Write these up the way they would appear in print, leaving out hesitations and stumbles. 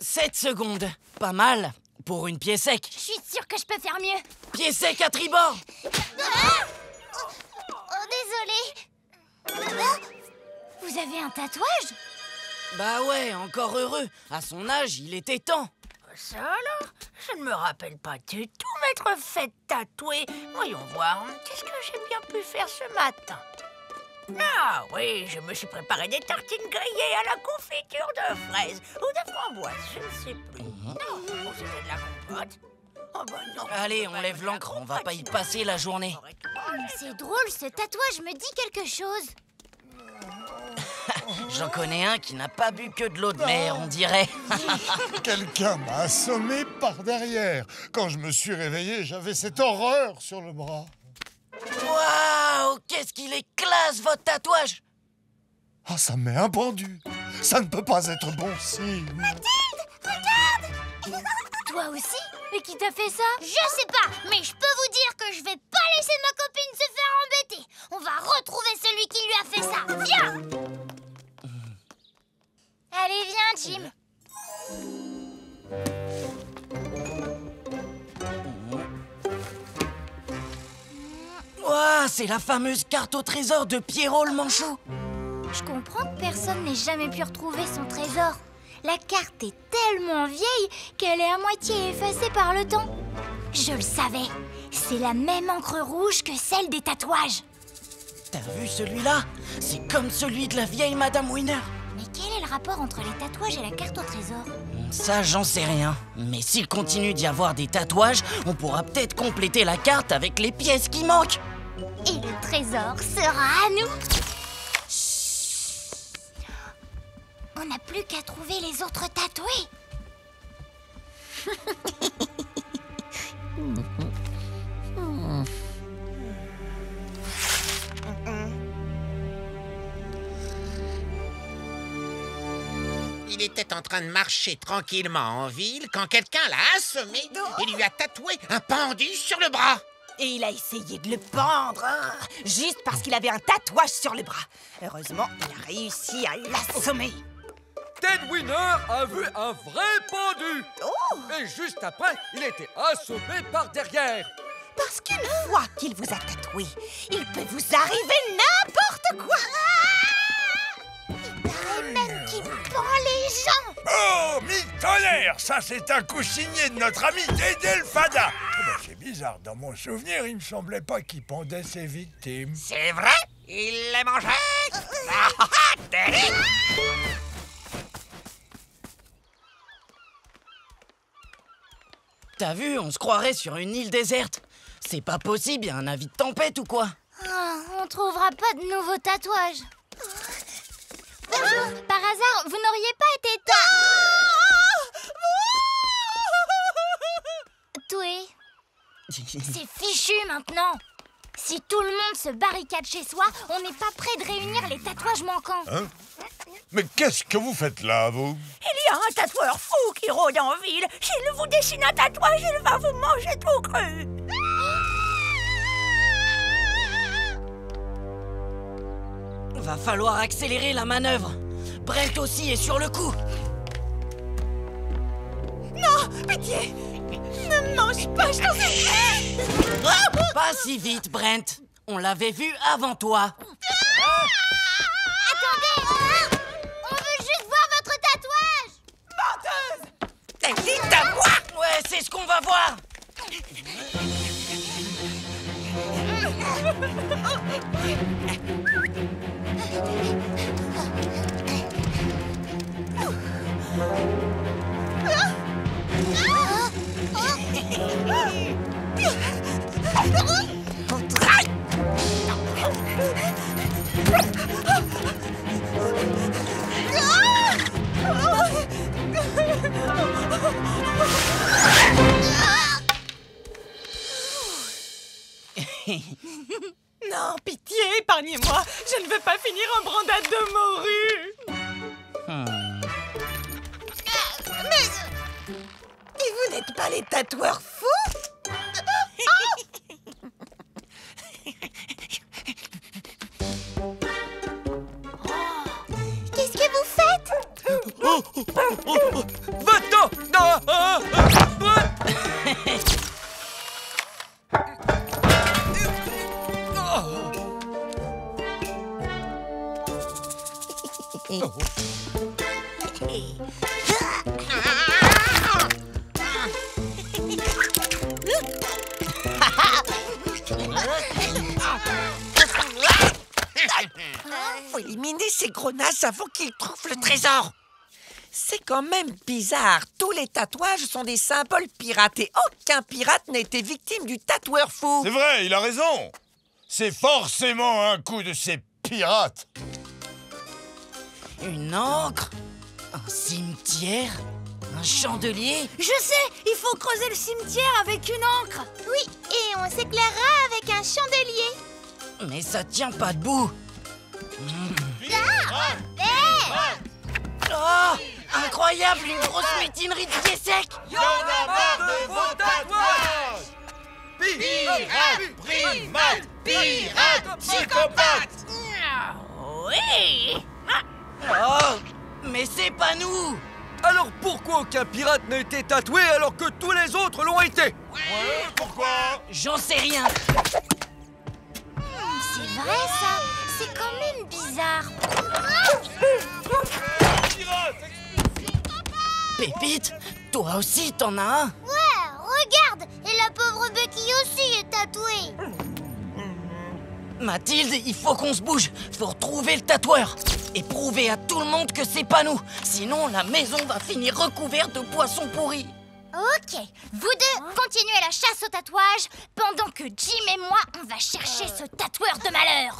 7 secondes. Pas mal pour une pied sec. Je suis sûre que je peux faire mieux. Pied sec à tribord. Désolée. Vous avez un tatouage? Bah ouais, encore heureux. À son âge, il était temps. Ça alors? Je ne me rappelle pas du tout m'être fait tatouer. Voyons voir, qu'est-ce que j'ai bien pu faire ce matin? Ah oui, je me suis préparé des tartines grillées à la confiture de fraises ou de framboises, je ne sais plus. Non, ou c'était de la compote. Oh bah non. Allez, on lève l'ancre, on va pas y passer la journée. C'est drôle, ce tatouage me dit quelque chose. J'en connais un qui n'a pas bu que de l'eau de mer, on dirait. Quelqu'un m'a assommé par derrière. Quand je me suis réveillé, j'avais cette horreur sur le bras. Waouh, qu'est-ce qu'il est classe, votre tatouage! Ah, ça m'est un pendu. Ça ne peut pas être bon signe. Toi aussi? Mais qui t'a fait ça? Je sais pas, mais je peux vous dire que je vais pas laisser ma copine se faire embêter. On va retrouver celui qui lui a fait ça. Viens! Allez, viens, Jim. Ouah, c'est la fameuse carte au trésor de Pierrot le Manchot. Je comprends que personne n'ait jamais pu retrouver son trésor. La carte est tellement vieille qu'elle est à moitié effacée par le temps. Je le savais. C'est la même encre rouge que celle des tatouages. T'as vu celui-là? C'est comme celui de la vieille Madame Winner. Mais quel est le rapport entre les tatouages et la carte au trésor? Ça, j'en sais rien. Mais s'il continue d'y avoir des tatouages, on pourra peut-être compléter la carte avec les pièces qui manquent. Et le trésor sera à nous. On n'a plus qu'à trouver les autres tatoués. Il était en train de marcher tranquillement en ville quand quelqu'un l'a assommé et lui a tatoué un pendu sur le bras. Et il a essayé de le pendre, juste parce qu'il avait un tatouage sur le bras. Heureusement, il a réussi à l'assommer. Ted Winner a vu un vrai pendu. Et juste après, il a été assommé par derrière. Parce qu'une fois qu'il vous a tatoué, il peut vous arriver n'importe quoi. Il paraît même qu'il pend les gens. Oh, mille tonnerre! Ça, c'est un coup signé de notre ami Dédé le Fada. Oh, ben, c'est bizarre, dans mon souvenir, il me semblait pas qu'il pendait ses victimes. C'est vrai? Il les mangeait? Dédé! T'as vu, on se croirait sur une île déserte. C'est pas possible, y a un avis de tempête ou quoi? On trouvera pas de nouveaux tatouages. Bonjour, par hasard, vous n'auriez pas été tatoué? C'est fichu maintenant. Si tout le monde se barricade chez soi, on n'est pas prêt de réunir les tatouages manquants. Hein? Mais qu'est-ce que vous faites là, vous? Il y a un tatoueur fou qui rôde en ville. S'il vous dessine un tatouage, il va vous manger tout cru. Va falloir accélérer la manœuvre. Brent aussi est sur le coup. Non, pitié! Ne mange pas, je t'en supplie! Pas si vite, Brent. On l'avait vu avant toi. Attendez, on veut juste voir votre tatouage. Menteuse! C'est à moi! Ouais, c'est ce qu'on va voir. Non, pitié, épargnez-moi. Je ne veux pas finir en brandade de morue. Mais vous n'êtes pas les tatoueurs fous? Qu'est-ce que vous faites? Va-t'en! Faut éliminer ces gros nazes avant qu'ils trouvent le trésor. C'est quand même bizarre. Tous les tatouages sont des symboles pirates et aucun pirate n'a été victime du tatoueur fou. C'est vrai, il a raison. C'est forcément un coup de ces pirates. Une encre? Un cimetière? Un chandelier? Je sais, il faut creuser le cimetière avec une encre. Oui, et on s'éclairera avec un chandelier. Mais ça tient pas debout. Oh! Incroyable, une grosse mutinerie de pieds secs! Y'en a marre de vos tatouages! Pirate, psychopathe. Oui. Oh! Mais c'est pas nous! Alors pourquoi aucun pirate n'a été tatoué alors que tous les autres l'ont été? Pourquoi? J'en sais rien! C'est vrai ça, c'est quand même bizarre. Pépite, toi aussi t'en as un? Ouais, regarde, et la pauvre Bucky aussi est tatouée. Mathilde, il faut qu'on se bouge. Faut retrouver le tatoueur. Et prouver à tout le monde que c'est pas nous. Sinon, la maison va finir recouverte de poissons pourris. Ok, vous deux, continuez la chasse au tatouage, pendant que Jim et moi, on va chercher ce tatoueur de malheur.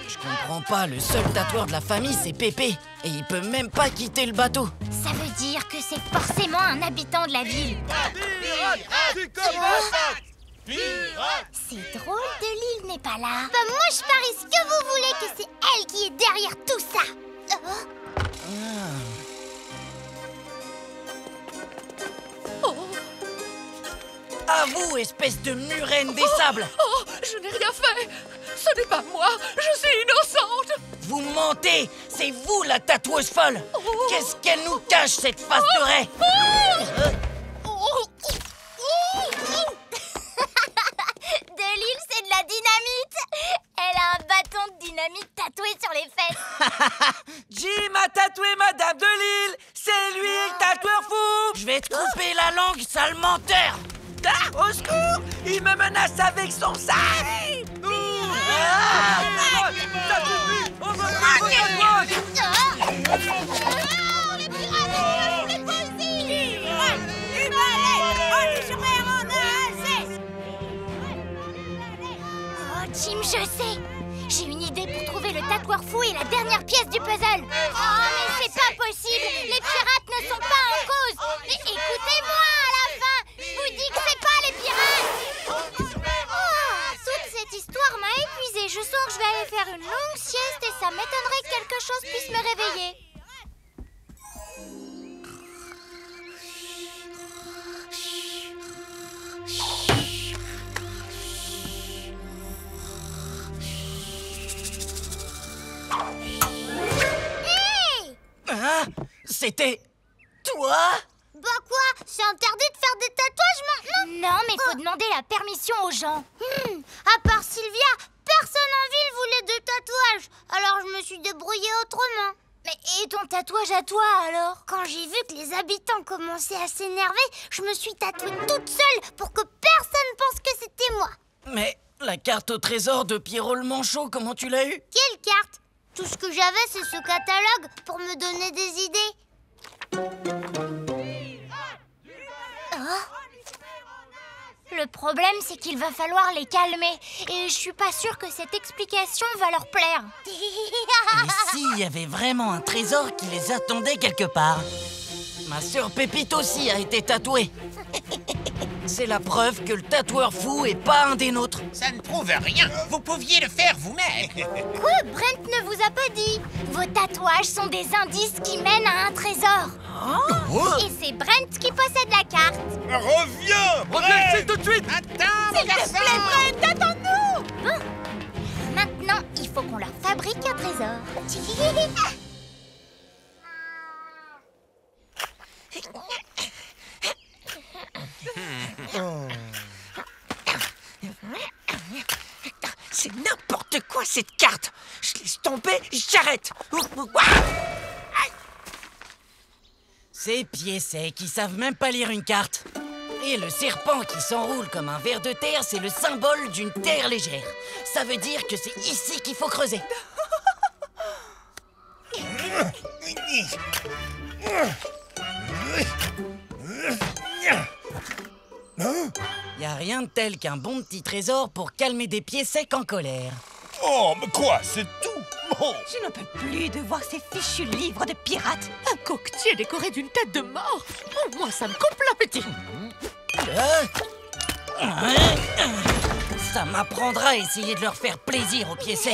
Je comprends pas, le seul tatoueur de la famille, c'est Pépé. Et il peut même pas quitter le bateau. Ça veut dire que c'est forcément un habitant de la ville. C'est drôle, Delisle n'est pas là. Bah moi je parie ce que vous voulez que c'est elle qui est derrière tout ça. À vous, espèce de murène des sables! Oh, je n'ai rien fait. Ce n'est pas moi. Je suis innocente. Vous mentez! C'est vous la tatoueuse folle! Qu'est-ce qu'elle nous cache, cette face de raie? Delisle, c'est de la dynamite. Elle a un bâton de dynamite tatoué sur les fesses. Jim a tatoué Madame Delisle. C'est lui le tatoueur fou. Je vais te couper la langue, sale menteur! Ah, au secours! Il me menace avec son sac. Ça suffit! On veut plus vos tatouages! Oh, Jim, je sais. J'ai une idée pour trouver le tatoueur fou et la dernière pièce du puzzle. Oh, mais c'est pas possible. Les pirates ne sont pas en cause. Mais écoutez-moi à la fin. Je vous dis que c'est pas les pirates. Oh, toute cette histoire m'a épuisée. Je sens que je vais aller faire une longue sieste et ça m'étonnerait que quelque chose puisse me réveiller. Hey! Hein? C'était... toi? Bah quoi? C'est interdit de faire des tatouages maintenant? Non, mais faut demander la permission aux gens. À part Sylvia, personne en ville voulait de tatouages. Alors je me suis débrouillée autrement. Mais et ton tatouage à toi alors? Quand j'ai vu que les habitants commençaient à s'énerver, je me suis tatouée toute seule pour que personne pense que c'était moi. Mais la carte au trésor de Pierrot le Manchot, comment tu l'as eue? Quelle carte? Tout ce que j'avais, c'est ce catalogue pour me donner des idées. Le problème, c'est qu'il va falloir les calmer. Et je suis pas sûre que cette explication va leur plaire. Et s'il y avait vraiment un trésor qui les attendait quelque part? Ma sœur Pépite aussi a été tatouée. C'est la preuve que le tatoueur fou est pas un des nôtres. Ça ne prouve rien. Vous pouviez le faire vous-même. Quoi? Brent ne vous a pas dit. Vos tatouages sont des indices qui mènent à un trésor. Et c'est Brent qui possède la carte. Reviens, Reviens ici tout de suite! Attends, mon garçon. Brent, attends-nous. Bon. Maintenant, il faut qu'on leur fabrique un trésor. C'est n'importe quoi cette carte. Je Laisse tomber, j'arrête. Ces pieds secs qui savent même pas lire une carte. Et le serpent qui s'enroule comme un ver de terre, c'est le symbole d'une terre légère. Ça veut dire que c'est ici qu'il faut creuser. Y a rien de tel qu'un bon petit trésor pour calmer des pieds secs en colère. Oh, mais quoi, c'est tout? Oh. Je n'en peux plus de voir ces fichus livres de pirates. Un coquetier décoré d'une tête de mort. Oh, moi, ça me coupe l'appétit. Ça m'apprendra à essayer de leur faire plaisir aux pieds secs.